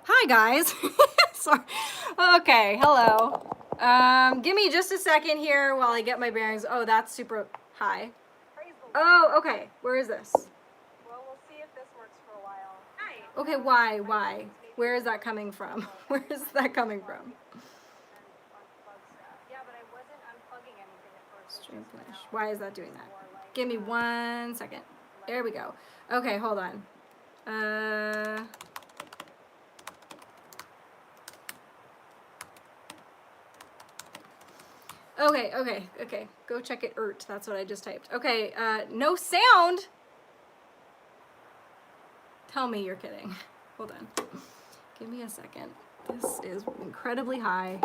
Hi guys. Sorry. Okay, hello. Give me just a second here while I get my bearings. Oh, that's super high. Oh, okay. Where is this? Well, we'll see if this works for a while. Hi. Okay, why? Why? Where is that coming from? Where is that coming from? Yeah, but I wasn't unplugging anything at first. Stream finish. Why is that doing that? Give me 1 second. There we go. Okay, hold on. Okay. Go check it, That's what I just typed. Okay, no sound? Tell me you're kidding. Hold on. Give me a second. This is incredibly high.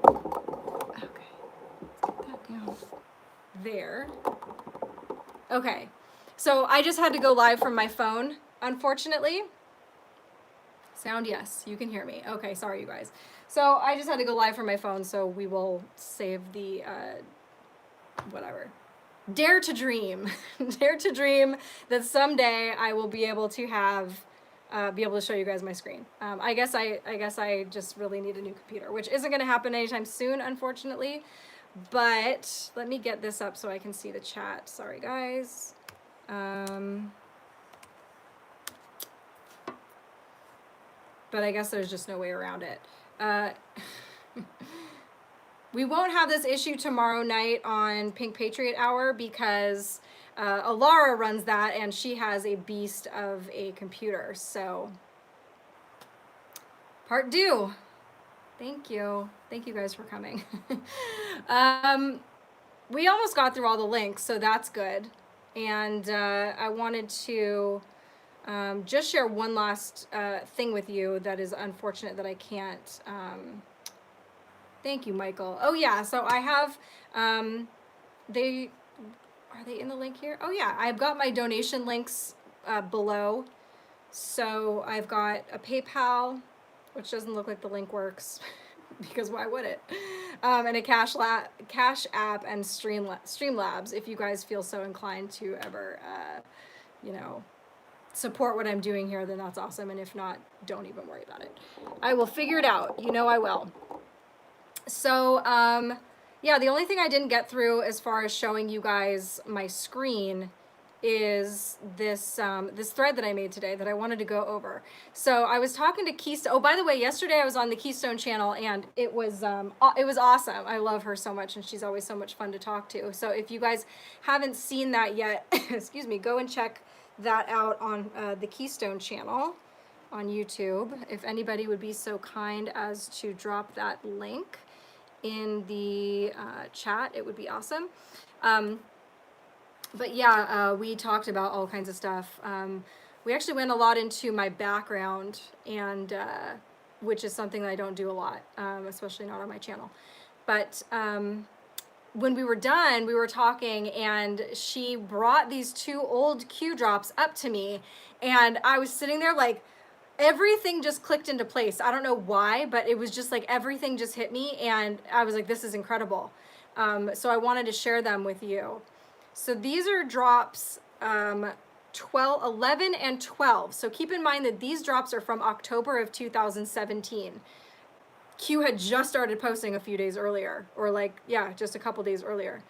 Okay, let's get that down. There. Okay, so I just had to go live from my phone, unfortunately. Sound, yes, you can hear me. Okay, sorry you guys. So I just had to go live from my phone, so we will save the, whatever. Dare to dream. Dare to dream that someday I will be able to have, be able to show you guys my screen. I guess I just really need a new computer, which isn't gonna happen anytime soon, unfortunately. But let me get this up so I can see the chat. Sorry guys. But I guess there's just no way around it. We won't have this issue tomorrow night on Pink Patriot Hour because Alara runs that and she has a beast of a computer. So, part due. Thank you. Thank you guys for coming. We almost got through all the links, so that's good. And I wanted to just share one last thing with you that is unfortunate that I can't. Thank you, Michael. Oh yeah, so I have, are they in the link here? Oh yeah, I've got my donation links below. So I've got a PayPal, which doesn't look like the link works, because why would it? And a Cash App and Streamlabs, if you guys feel so inclined to ever, you know, support what I'm doing here, then that's awesome. And if not, don't even worry about it. I will figure it out. You know I will. So, yeah, the only thing I didn't get through as far as showing you guys my screen is this this thread that I made today that I wanted to go over. So I was talking to Keystone. Oh, by the way, yesterday I was on the Keystone channel and it was awesome. I love her so much and she's always so much fun to talk to. So if you guys haven't seen that yet, excuse me, go and check that out on the Keystone channel on YouTube. If anybody would be so kind as to drop that link in the chat, it would be awesome. But yeah, we talked about all kinds of stuff. We actually went a lot into my background, and which is something that I don't do a lot, especially not on my channel. But when we were done, we were talking, and she brought these two old Q drops up to me, and I was sitting there like, everything just clicked into place. I don't know why, but it was just like everything just hit me, and I was like, this is incredible. So I wanted to share them with you. So these are drops 11 and 12. So keep in mind that these drops are from October of 2017. Q had just started posting a few days earlier, or like, yeah, just a couple days earlier.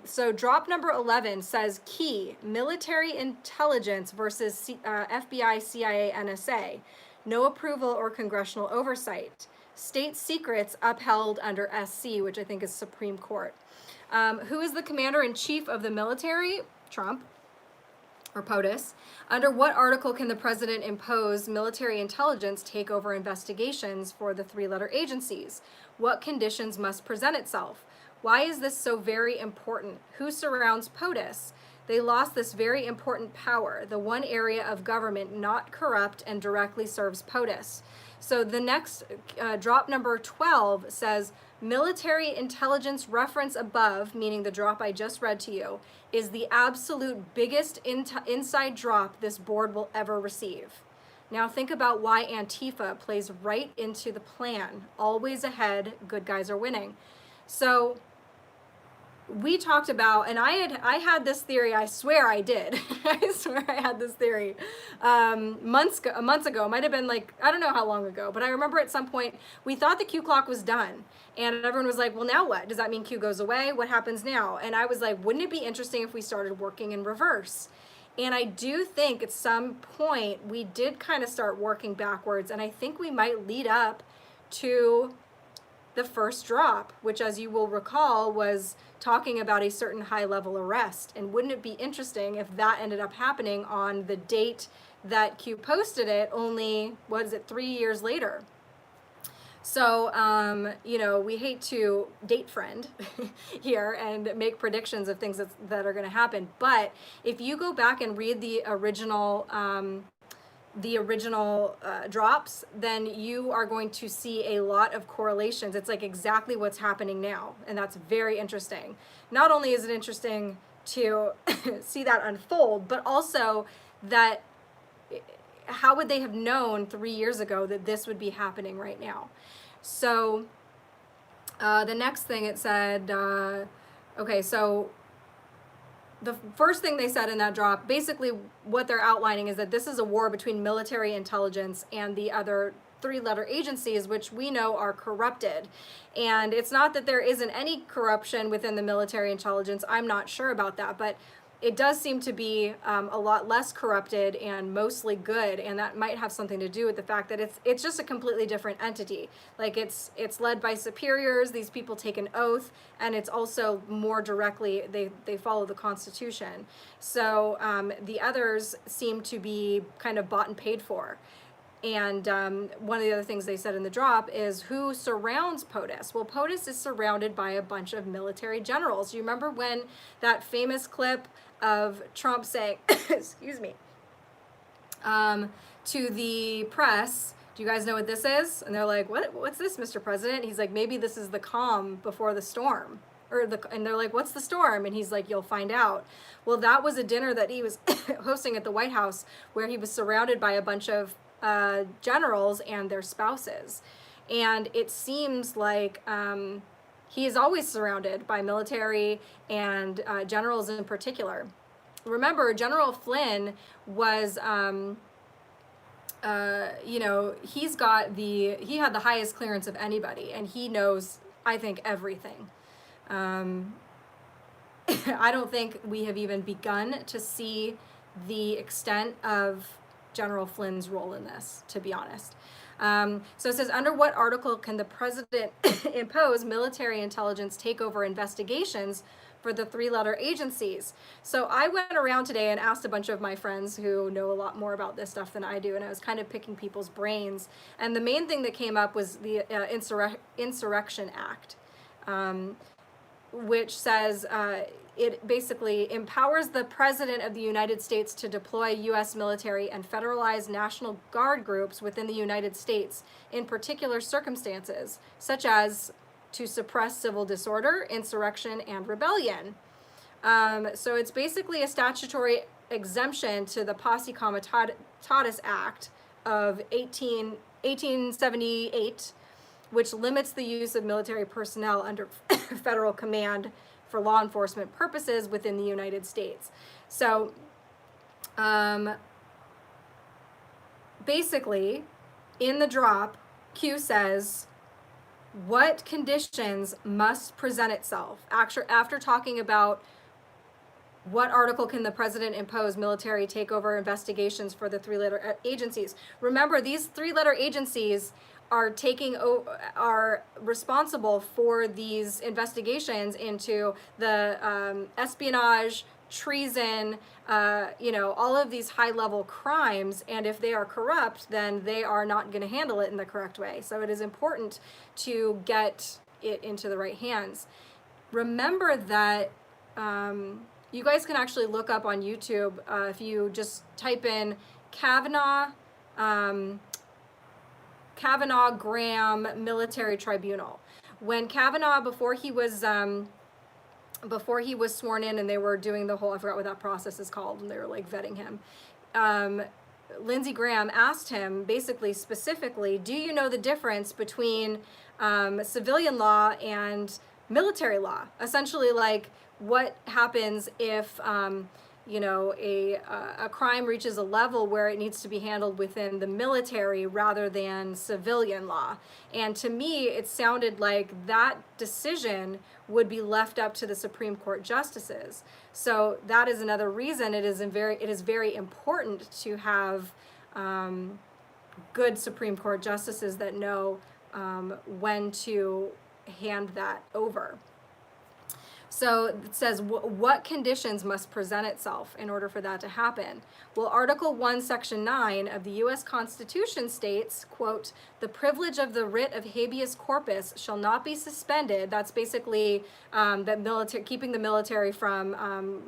So drop number 11 says key, military intelligence versus FBI, CIA, NSA. No approval or congressional oversight. State secrets upheld under SC, which I think is Supreme Court. Who is the commander-in-chief of the military? Trump, or POTUS. Under what article can the president impose military intelligence take over investigations for the three-letter agencies? What conditions must present itself? Why is this so very important? Who surrounds POTUS? They lost this very important power, the one area of government not corrupt and directly serves POTUS. So the next drop number 12 says, military intelligence reference above, meaning the drop I just read to you, is the absolute biggest inside drop this board will ever receive. Now think about why Antifa plays right into the plan. Always ahead, good guys are winning. So we talked about, and I had this theory. I swear I did. I swear I had this theory months ago. It might have been like, I don't know how long ago, but I remember at some point we thought the Q clock was done, and everyone was like, well, now what? Does that mean Q goes away? What happens now? And I was like, wouldn't it be interesting if we started working in reverse? And I do think at some point we did kind of start working backwards, and I think we might lead up to the first drop, which, as you will recall, was talking about a certain high-level arrest. And wouldn't it be interesting if that ended up happening on the date that Q posted it, only, what is it, 3 years later? So, you know, we hate to date friend here and make predictions of things that are going to happen. But if you go back and read the original drops, then you are going to see a lot of correlations. It's like exactly what's happening now, and that's very interesting. Not only is it interesting to see that unfold, but also that how would they have known 3 years ago that this would be happening right now? So the next thing it said, okay, so the first thing they said in that drop, basically what they're outlining is that this is a war between military intelligence and the other three-letter agencies, which we know are corrupted. And it's not that there isn't any corruption within the military intelligence. I'm not sure about that, but it does seem to be a lot less corrupted and mostly good, and that might have something to do with the fact that it's just a completely different entity. Like it's led by superiors. These people take an oath, and it's also more directly they follow the Constitution. So the others seem to be kind of bought and paid for. And one of the other things they said in the drop is who surrounds POTUS? Well, POTUS is surrounded by a bunch of military generals. You remember when that famous clip of Trump saying, excuse me, to the press, do you guys know what this is? And they're like, what's this, Mr. President? He's like, maybe this is the calm before the storm. And they're like, what's the storm? And he's like, you'll find out. Well, that was a dinner that he was hosting at the White House where he was surrounded by a bunch of generals and their spouses. And it seems like he is always surrounded by military and generals in particular. Remember, General Flynn was, you know, he had the highest clearance of anybody, and he knows, I think, everything. I don't think we have even begun to see the extent of General Flynn's role in this, to be honest. So it says, under what article can the president impose military intelligence takeover investigations for the three-letter agencies? So I went around today and asked a bunch of my friends who know a lot more about this stuff than I do, and I was kind of picking people's brains. And the main thing that came up was the Insurrection Act, which says it basically empowers the President of the United States to deploy U.S. military and federalized National Guard groups within the United States in particular circumstances, such as to suppress civil disorder, insurrection, and rebellion. So it's basically a statutory exemption to the Posse Comitatus Act of 1878, which limits the use of military personnel under federal command for law enforcement purposes within the United States. So basically, in the drop, Q says, what conditions must present itself after talking about what article can the president impose military takeover investigations for the three-letter agencies. Remember, these three-letter agencies are responsible for these investigations into the espionage, treason, you know, all of these high-level crimes, and if they are corrupt, then they are not going to handle it in the correct way. So it is important to get it into the right hands. Remember that you guys can actually look up on YouTube if you just type in Kavanaugh Graham Military Tribunal. When Kavanaugh, before he was sworn in and they were doing the whole, I forgot what that process is called, and they were like vetting him, Lindsey Graham asked him basically specifically, do you know the difference between civilian law and military law, essentially like what happens if a crime reaches a level where it needs to be handled within the military rather than civilian law. And to me, it sounded like that decision would be left up to the Supreme Court justices. So that is another reason it is very important to have good Supreme Court justices that know when to hand that over. So it says, what conditions must present itself in order for that to happen? Well, Article 1, Section 9 of the U.S. Constitution states, quote, the privilege of the writ of habeas corpus shall not be suspended. That's basically keeping the military from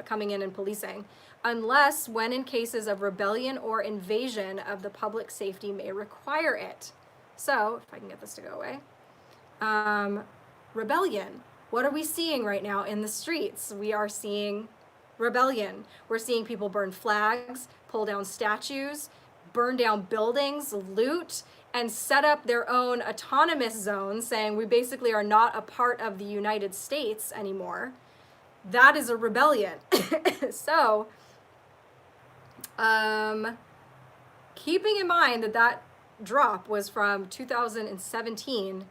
coming in and policing, unless when in cases of rebellion or invasion of the public safety may require it. So, if I can get this to go away. Rebellion. What are we seeing right now in the streets? We are seeing rebellion. We're seeing people burn flags, pull down statues, burn down buildings, loot, and set up their own autonomous zones, saying we basically are not a part of the United States anymore. That is a rebellion. So, keeping in mind that drop was from 2017,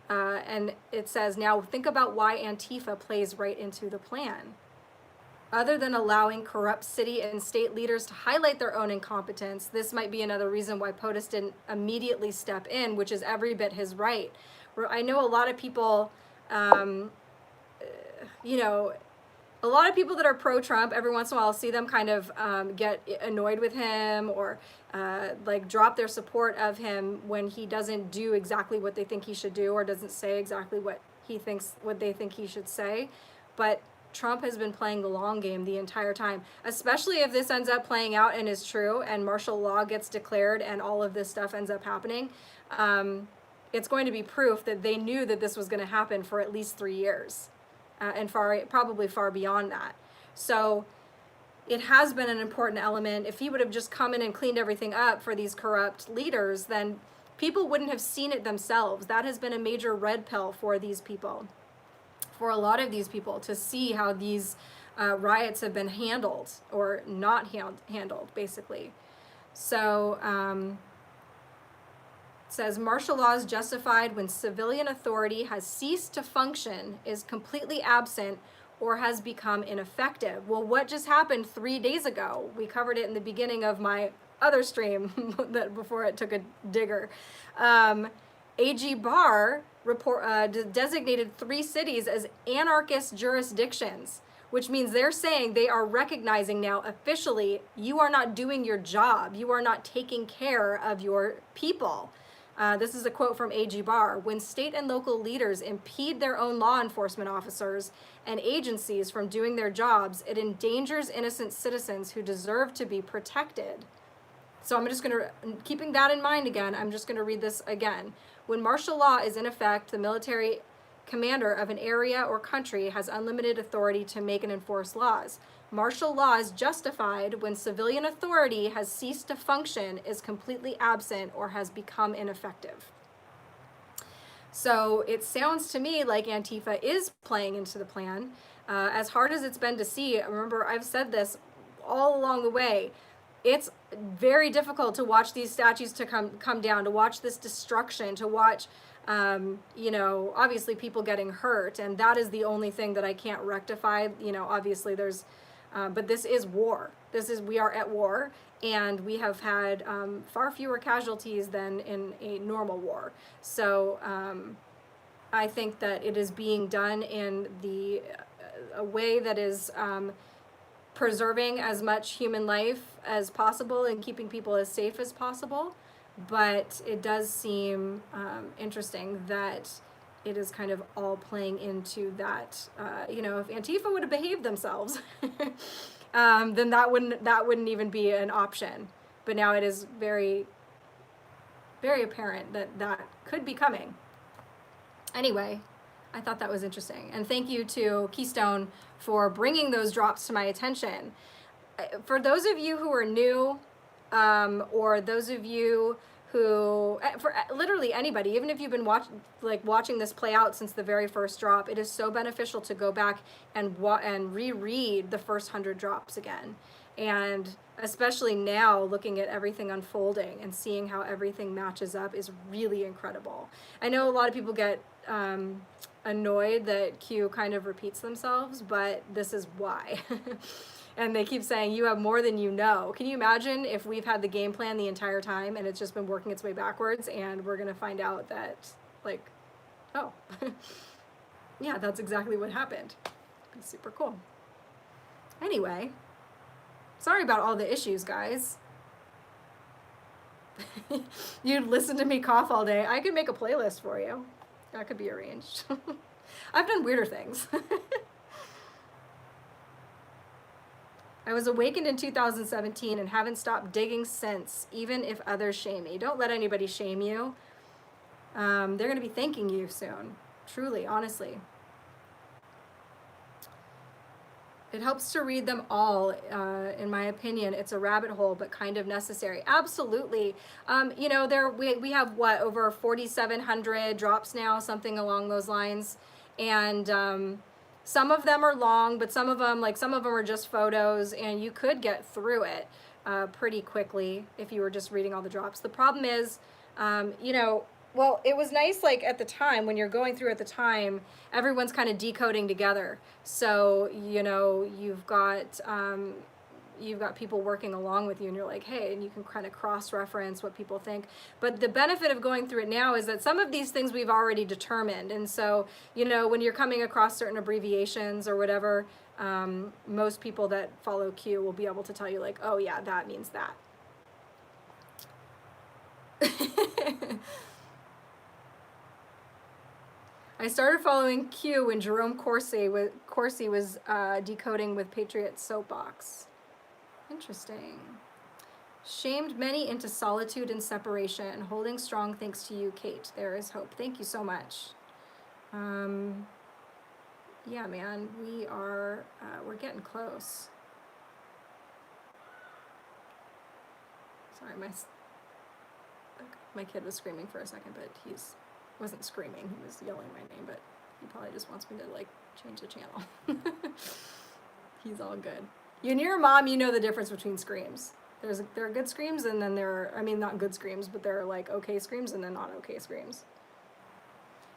and it says, now think about why Antifa plays right into the plan. Other than allowing corrupt city and state leaders to highlight their own incompetence, this might be another reason why POTUS didn't immediately step in, which is every bit his right. I know a lot of people, a lot of people that are pro-Trump, every once in a while I'll see them kind of get annoyed with him or like drop their support of him when he doesn't do exactly what they think he should do or doesn't say exactly what they think he should say. But Trump has been playing the long game the entire time, especially if this ends up playing out and is true and martial law gets declared and all of this stuff ends up happening. It's going to be proof that they knew that this was going to happen for at least 3 years. And probably far beyond that. So it has been an important element. If he would have just come in and cleaned everything up for these corrupt leaders, then people wouldn't have seen it themselves. That has been a major red pill for these people, for a lot of these people, to see how these riots have been handled or not handled, basically. So it says martial law is justified when civilian authority has ceased to function, is completely absent, or has become ineffective. Well, what just happened 3 days ago? We covered it in the beginning of my other stream before it took a digger. AG Barr designated 3 cities as anarchist jurisdictions, which means they're saying they are recognizing now officially you are not doing your job. You are not taking care of your people. This is a quote from AG Barr. When state and local leaders impede their own law enforcement officers and agencies from doing their jobs, it endangers innocent citizens who deserve to be protected. So I'm just going to, keeping that in mind again, I'm just going to read this again. When martial law is in effect, the military commander of an area or country has unlimited authority to make and enforce laws. Martial law is justified when civilian authority has ceased to function, is completely absent, or has become ineffective. So it sounds to me like Antifa is playing into the plan. As hard as it's been to see, remember I've said this all along the way, it's very difficult to watch these statues to come down, to watch this destruction, to watch obviously people getting hurt, and that is the only thing that I can't rectify. Obviously there's but this is war. We are at war, and we have had far fewer casualties than in a normal war. So I think that it is being done in a way that is preserving as much human life as possible and keeping people as safe as possible. But it does seem interesting that it is kind of all playing into that. If Antifa would have behaved themselves, then that wouldn't even be an option. But now it is very, very apparent that could be coming. Anyway, I thought that was interesting. And thank you to Keystone for bringing those drops to my attention. For those of you who are new, or those of you who, for literally anybody, even if you've been watching this play out since the very first drop, it is so beneficial to go back and reread the first 100 drops again. And especially now, looking at everything unfolding and seeing how everything matches up is really incredible. I know a lot of people get annoyed that Q kind of repeats themselves, but this is why. And they keep saying, you have more than you know. Can you imagine if we've had the game plan the entire time and it's just been working its way backwards, and we're going to find out that, like, oh, yeah, that's exactly what happened. It's super cool. Anyway, sorry about all the issues, guys. You'd listen to me cough all day. I could make a playlist for you. That could be arranged. I've done weirder things. I was awakened in 2017 and haven't stopped digging since, even if others shame me. Don't let anybody shame you. They're going to be thanking you soon. Truly, honestly. It helps to read them all. In my opinion, it's a rabbit hole, but kind of necessary. Absolutely. You know, we have what, over 4,700 drops now, something along those lines. And some of them are long, but some of them are just photos, and you could get through it pretty quickly if you were just reading all the drops. The problem is, you know, well, it was nice, like, at the time, when you're going through at the time, everyone's kind of decoding together. So, you know, you've got people working along with you, and you're like, hey, and you can kind of cross-reference what people think. But the benefit of going through it now is that some of these things we've already determined. And so, you know, when you're coming across certain abbreviations or whatever, most people that follow Q will be able to tell you, like, oh yeah, that means that. I started following Q when Jerome Corsi was decoding with Patriot Soapbox. Interesting. Shamed many into solitude and separation. Holding strong thanks to you, Kate. There is hope. Thank you so much. Yeah, man, we're getting close. Sorry, my kid was screaming for a second, but wasn't screaming. He was yelling my name, but he probably just wants me to, like, change the channel. He's all good. You and your mom, you know the difference between screams. There are good screams, and then not good screams, but there are, like, okay screams and then not okay screams.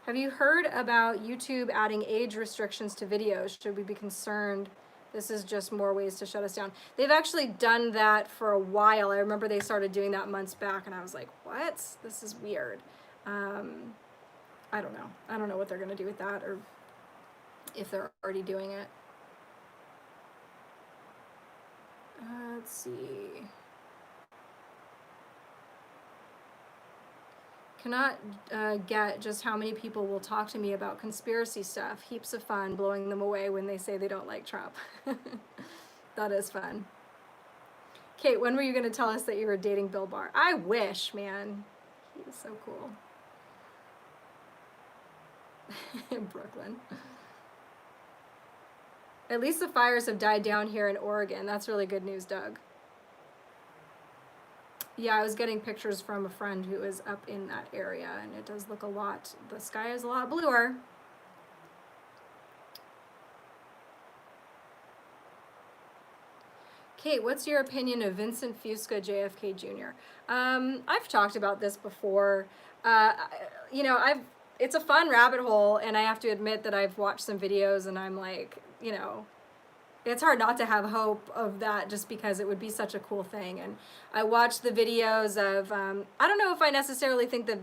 Have you heard about YouTube adding age restrictions to videos? Should we be concerned? This is just more ways to shut us down. They've actually done that for a while. I remember they started doing that months back, and I was like, what? This is weird. I don't know. I don't know what they're going to do with that, or if they're already doing it. Let's see. Cannot get just how many people will talk to me about conspiracy stuff. Heaps of fun blowing them away when they say they don't like Trump. That is fun. Kate, when were you going to tell us that you were dating Bill Barr? I wish, man. He is so cool. In Brooklyn. At least the fires have died down here in Oregon. That's really good news, Doug. Yeah, I was getting pictures from a friend who is up in that area, and it does look the sky is a lot bluer. Kate, what's your opinion of Vincent Fusca, JFK Jr.? I've talked about this before. You know, it's a fun rabbit hole, and I have to admit that I've watched some videos, and I'm like, you know, it's hard not to have hope of that, just because it would be such a cool thing. And I watched the videos of, I don't know if I necessarily think that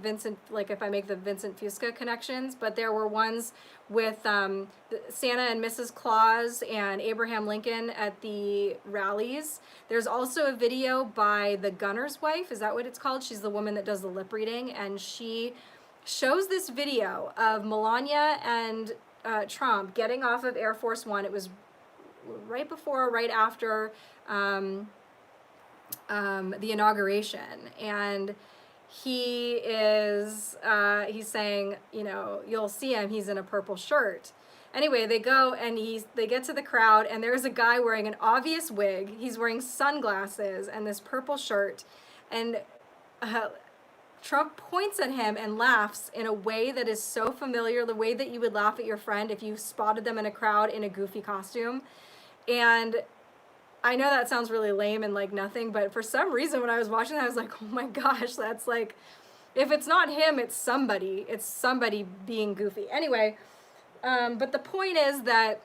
if I make the Vincent Fusca connections, but there were ones with Santa and Mrs. Claus and Abraham Lincoln at the rallies. There's also a video by the gunner's wife. Is that what it's called? She's the woman that does the lip reading, and she shows this video of Melania and Trump getting off of Air Force One. It was right before or right after the inauguration, and he's saying, you know, you'll see him, he's in a purple shirt. Anyway, they go and they get to the crowd, and there's a guy wearing an obvious wig. He's wearing sunglasses and this purple shirt, and Trump points at him and laughs in a way that is so familiar, the way that you would laugh at your friend if you spotted them in a crowd in a goofy costume. And I know that sounds really lame and like nothing, but for some reason when I was watching that, I was like, oh my gosh, that's like, if it's not him, it's somebody. It's somebody being goofy. Anyway, but the point is that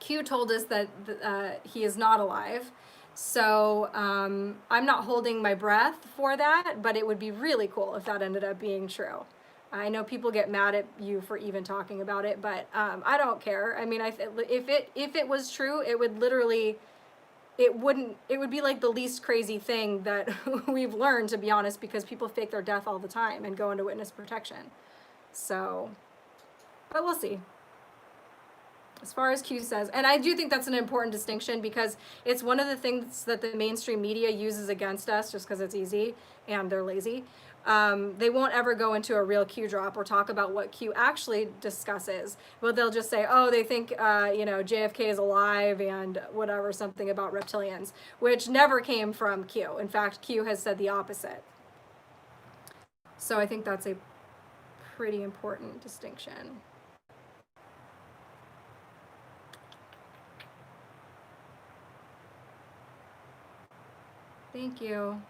Q told us that he is not alive. So I'm not holding my breath for that, but it would be really cool if that ended up being true. I know people get mad at you for even talking about it, but I don't care. I mean, if it was true, it would literally, it would be like the least crazy thing that we've learned, to be honest, because people fake their death all the time and go into witness protection. So, but we'll see. As far as Q says, and I do think that's an important distinction because it's one of the things that the mainstream media uses against us just because it's easy and they're lazy. They won't ever go into a real Q drop or talk about what Q actually discusses, but they'll just say, oh, they think, JFK is alive and whatever, something about reptilians, which never came from Q. In fact, Q has said the opposite. So I think that's a pretty important distinction. Thank you.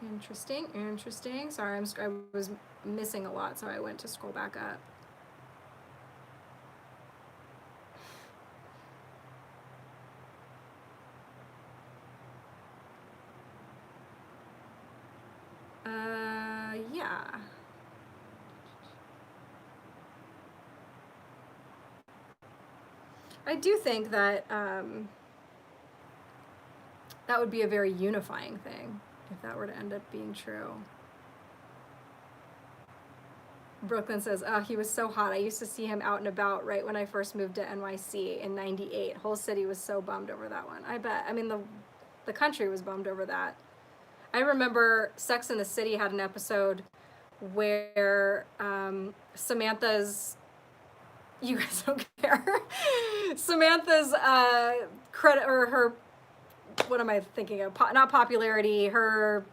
Interesting. Sorry, I was missing a lot, so I went to scroll back up. Yeah. I do think that that would be a very unifying thing if that were to end up being true. Brooklyn says, oh, he was so hot. I used to see him out and about right when I first moved to NYC in '98. Whole city was so bummed over that one. I bet. I mean, the country was bummed over that. I remember Sex and the City had an episode where Samantha's, you guys don't care, Samantha's credit, or her, what am I thinking of? Not popularity, the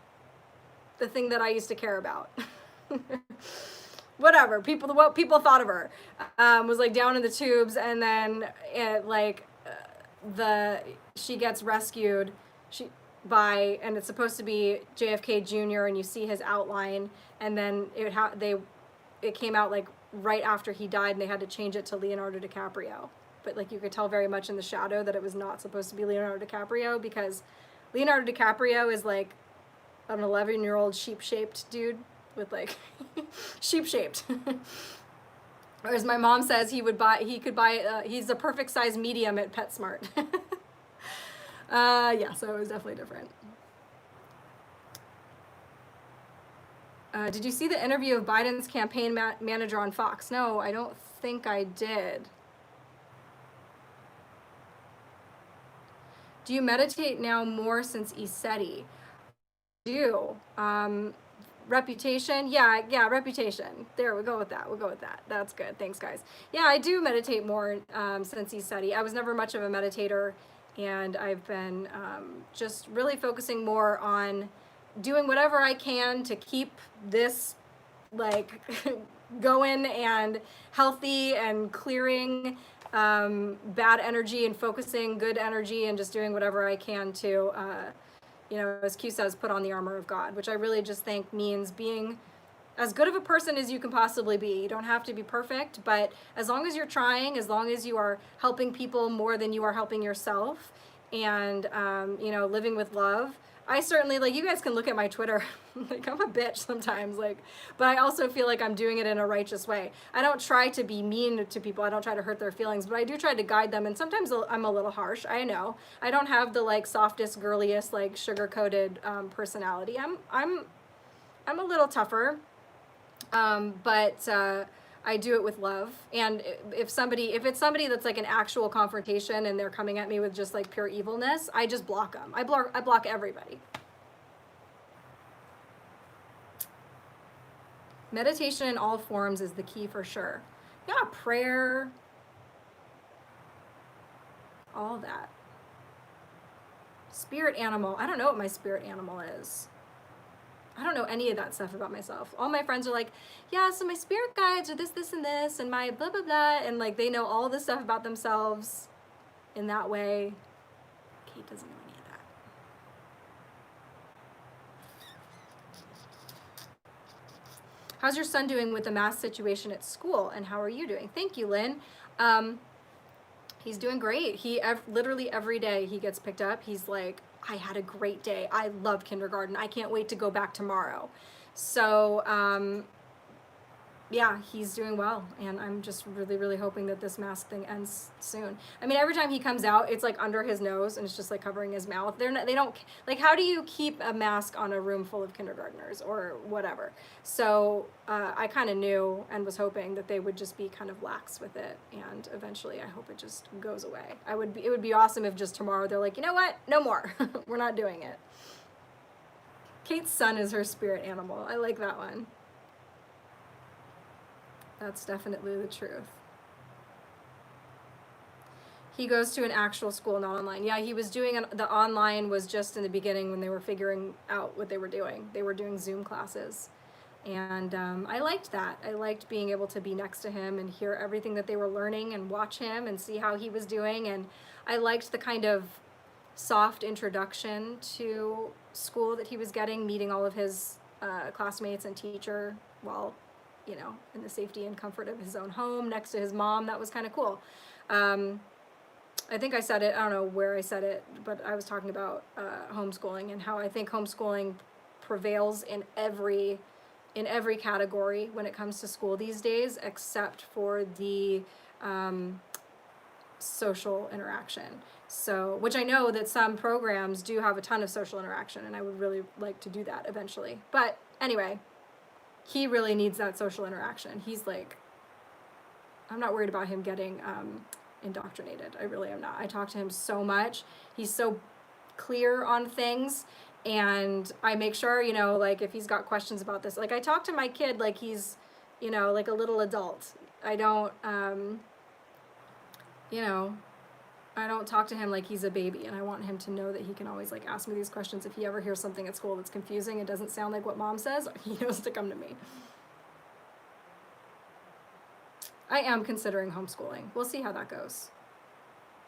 thing that I used to care about. Whatever, what people thought of her was like down in the tubes, and then she gets rescued and it's supposed to be JFK Jr. and you see his outline, and then it came out like right after he died, and they had to change it to Leonardo DiCaprio. But like you could tell very much in the shadow that it was not supposed to be Leonardo DiCaprio, because Leonardo DiCaprio is like an 11-year-old sheep-shaped dude with like sheep-shaped. Or as my mom says, he's the perfect size medium at PetSmart. Yeah, so it was definitely different. Did you see the interview of Biden's campaign manager on Fox? No, I don't think I did. Do you meditate now more since ECETI? I do. Reputation? Yeah, reputation. There, we'll go with that. That's good. Thanks, guys. Yeah, I do meditate more since ECETI. I was never much of a meditator, and I've been just really focusing more on doing whatever I can to keep this like going and healthy and clearing bad energy and focusing good energy, and just doing whatever I can to as Q says, put on the armor of God, which I really just think means being as good of a person as you can possibly be. You don't have to be perfect, but as long as you're trying, as long as you are helping people more than you are helping yourself, and living with love. I certainly, like, you guys can look at my Twitter, like, I'm a bitch sometimes, like, but I also feel like I'm doing it in a righteous way. I don't try to be mean to people. I don't try to hurt their feelings, but I do try to guide them, and sometimes I'm a little harsh. I know. I don't have the, like, softest, girliest, like, sugar-coated personality. I'm a little tougher, but I do it with love. And if it's somebody that's like an actual confrontation and they're coming at me with just like pure evilness, I just block them. I block everybody. Meditation in all forms is the key for sure. Yeah, prayer. all that. Spirit animal. I don't know what my spirit animal is. I don't know any of that stuff about myself. All my friends are like, yeah, so my spirit guides are this, this, and this, and my blah, blah, blah. And like, they know all this stuff about themselves in that way. Kate doesn't know any of that. How's your son doing with the mask situation at school, and how are you doing? Thank you, Lynn. He's doing great. He literally every day he gets picked up. He's like, I had a great day. I love kindergarten. I can't wait to go back tomorrow. So, yeah, he's doing well, and I'm just really, really hoping that this mask thing ends soon. I mean, every time he comes out, it's like under his nose, and it's just like covering his mouth. They don't, like, how do you keep a mask on a room full of kindergartners or whatever? So I kind of knew and was hoping that they would just be kind of lax with it, and eventually I hope it just goes away. It would be awesome if just tomorrow they're like, you know what, no more. We're not doing it. Kate's son is her spirit animal. I like that one. That's definitely the truth. He goes to an actual school, not online. Yeah, he was doing the online was just in the beginning when they were figuring out what they were doing. They were doing Zoom classes. And I liked that. I liked being able to be next to him and hear everything that they were learning and watch him and see how he was doing. And I liked the kind of soft introduction to school that he was getting, meeting all of his classmates and teacher while, you know, in the safety and comfort of his own home next to his mom. That was kind of cool. I think I said it, I don't know where I said it, but I was talking about homeschooling and how I think homeschooling prevails in every category when it comes to school these days, except for the social interaction. So, which I know that some programs do have a ton of social interaction, and I would really like to do that eventually. But anyway, he really needs that social interaction. He's like, I'm not worried about him getting indoctrinated. I really am not. I talk to him so much. He's so clear on things, and I make sure, you know, like if he's got questions about this, like I talk to my kid like he's, you know, like a little adult. I don't, you know, I don't talk to him like he's a baby, and I want him to know that he can always like ask me these questions. If he ever hears something at school that's confusing, it doesn't sound like what mom says, he knows to come to me. I am considering homeschooling. We'll see how that goes.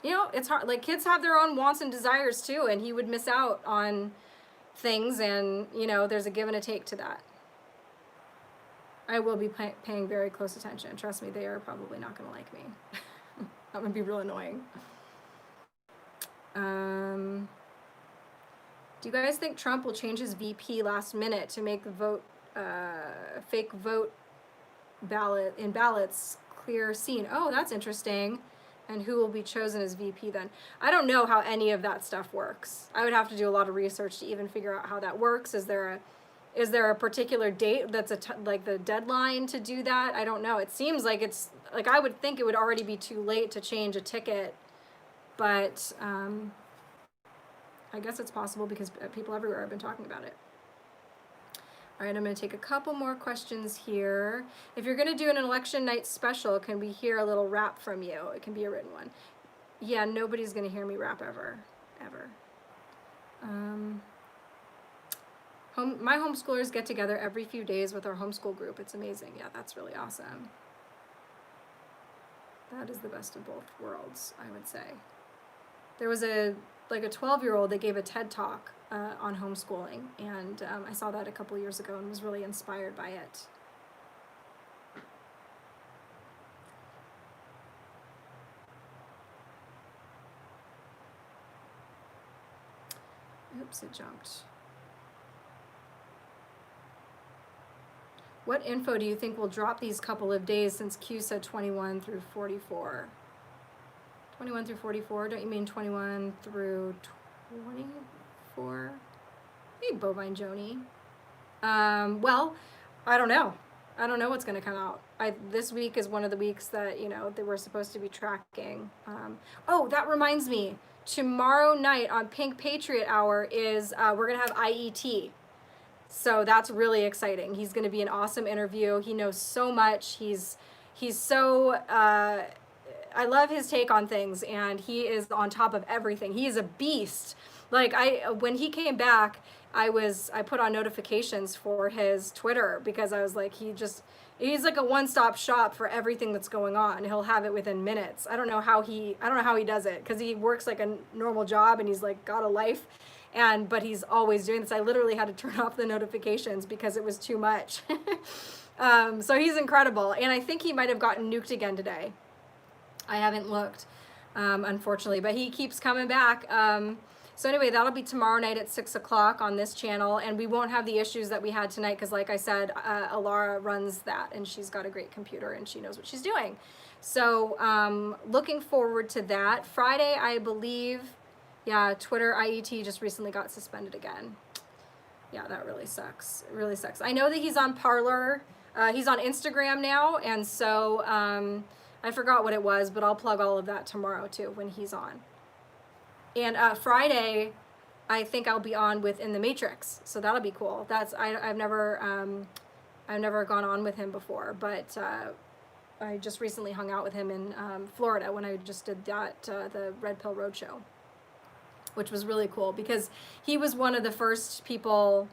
You know, it's hard. Like, kids have their own wants and desires too, and he would miss out on things, and, you know, there's a give and a take to that. I will be paying very close attention. Trust me, they are probably not going to like me. That would be real annoying. Do you guys think Trump will change his VP last minute to make the vote, fake vote ballots clear seen? Oh, that's interesting. And who will be chosen as VP then? I don't know how any of that stuff works. I would have to do a lot of research to even figure out how that works. Is there a particular date that's like the deadline to do that? I don't know. It seems like it's like, I would think it would already be too late to change a ticket, but I guess it's possible because people everywhere have been talking about it. All right, I'm going to take a couple more questions here. If you're going to do an election night special, can we hear a little rap from you? It can be a written one. Yeah, nobody's going to hear me rap ever. My homeschoolers get together every few days with our homeschool group. It's amazing. Yeah, that's really awesome. That is the best of both worlds, I would say. There was a 12-year-old that gave a TED Talk on homeschooling, and I saw that a couple years ago and was really inspired by it. Oops, it jumped. What info do you think will drop these couple of days since Q said 21 through 44? 21 through 44? Don't you mean 21 through 24? Hey, Bovine Joni. Well, I don't know. I don't know what's going to come out. This week is one of the weeks that, you know, they were supposed to be tracking. Oh, that reminds me. Tomorrow night on Pink Patriot Hour is, we're going to have IET. So that's really exciting. He's going to be an awesome interview. He knows so much. He's so I love his take on things, and he is on top of everything. He is a beast. Like when he came back, I put on notifications for his Twitter because I was like, he's like a one-stop shop for everything that's going on. He'll have it within minutes. I don't know how he does it, because he works like a normal job and he's like got a life, but he's always doing this. I literally had to turn off the notifications because it was too much. So he's incredible, and I think he might have gotten nuked again today. I haven't looked, unfortunately, but he keeps coming back. So anyway, that'll be tomorrow night at 6 o'clock on this channel, and we won't have the issues that we had tonight because, like I said, Alara runs that, and she's got a great computer, and she knows what she's doing. So looking forward to that. Friday, I believe, yeah, Twitter IET just recently got suspended again. Yeah, that really sucks. It really sucks. I know that he's on Parler. He's on Instagram now, and so I forgot what it was, but I'll plug all of that tomorrow too when he's on. And Friday, I think I'll be on with In the Matrix, so that'll be cool. I've never gone on with him before, but I just recently hung out with him in Florida when I just did that the Red Pill Roadshow, which was really cool because he was one of the first people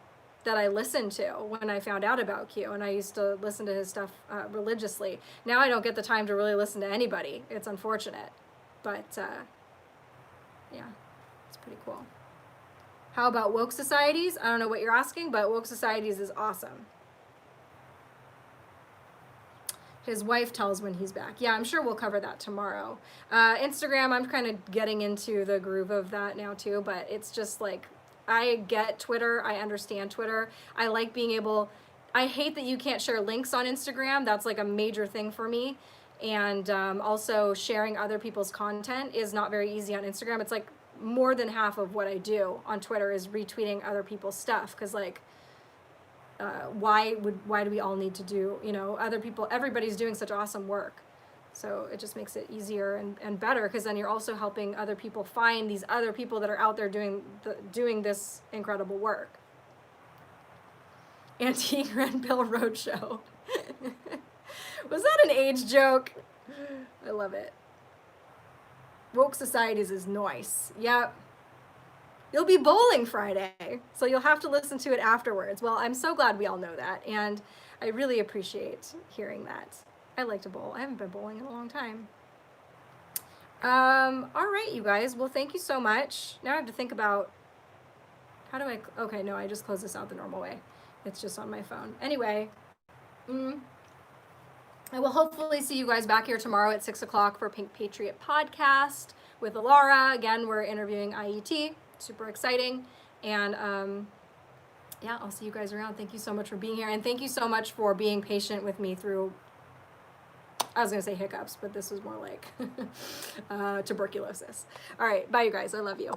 that I listened to when I found out about Q, and I used to listen to his stuff religiously. Now I don't get the time to really listen to anybody. It's unfortunate, but yeah, it's pretty cool. How about woke societies? I don't know what you're asking, but woke societies is awesome. His wife tells when he's back. Yeah, I'm sure we'll cover that tomorrow. Instagram, I'm kind of getting into the groove of that now too, but it's just like, I get Twitter. I understand Twitter. I like being able, I hate that you can't share links on Instagram. That's like a major thing for me. And also sharing other people's content is not very easy on Instagram. It's like more than half of what I do on Twitter is retweeting other people's stuff. Cause like, why do we all need to do, other people, everybody's doing such awesome work. So it just makes it easier and better, because then you're also helping other people find these other people that are out there doing this incredible work. Antique Red Pill Roadshow. Was that an age joke? I love it. Woke Societies is nice. Yep. You'll be bowling Friday, so you'll have to listen to it afterwards. Well, I'm so glad we all know that, and I really appreciate hearing that. I like to bowl. I haven't been bowling in a long time. All right, you guys. Well, thank you so much. Now I have to think about, how do I, okay, no, I just closed this out the normal way. It's just on my phone. Anyway, I will hopefully see you guys back here tomorrow at 6 o'clock for Pink Patriot Podcast with Alara. Again, we're interviewing IET. Super exciting. And yeah, I'll see you guys around. Thank you so much for being here. And thank you so much for being patient with me through, I was going to say hiccups, but this was more like tuberculosis. All right. Bye, you guys. I love you.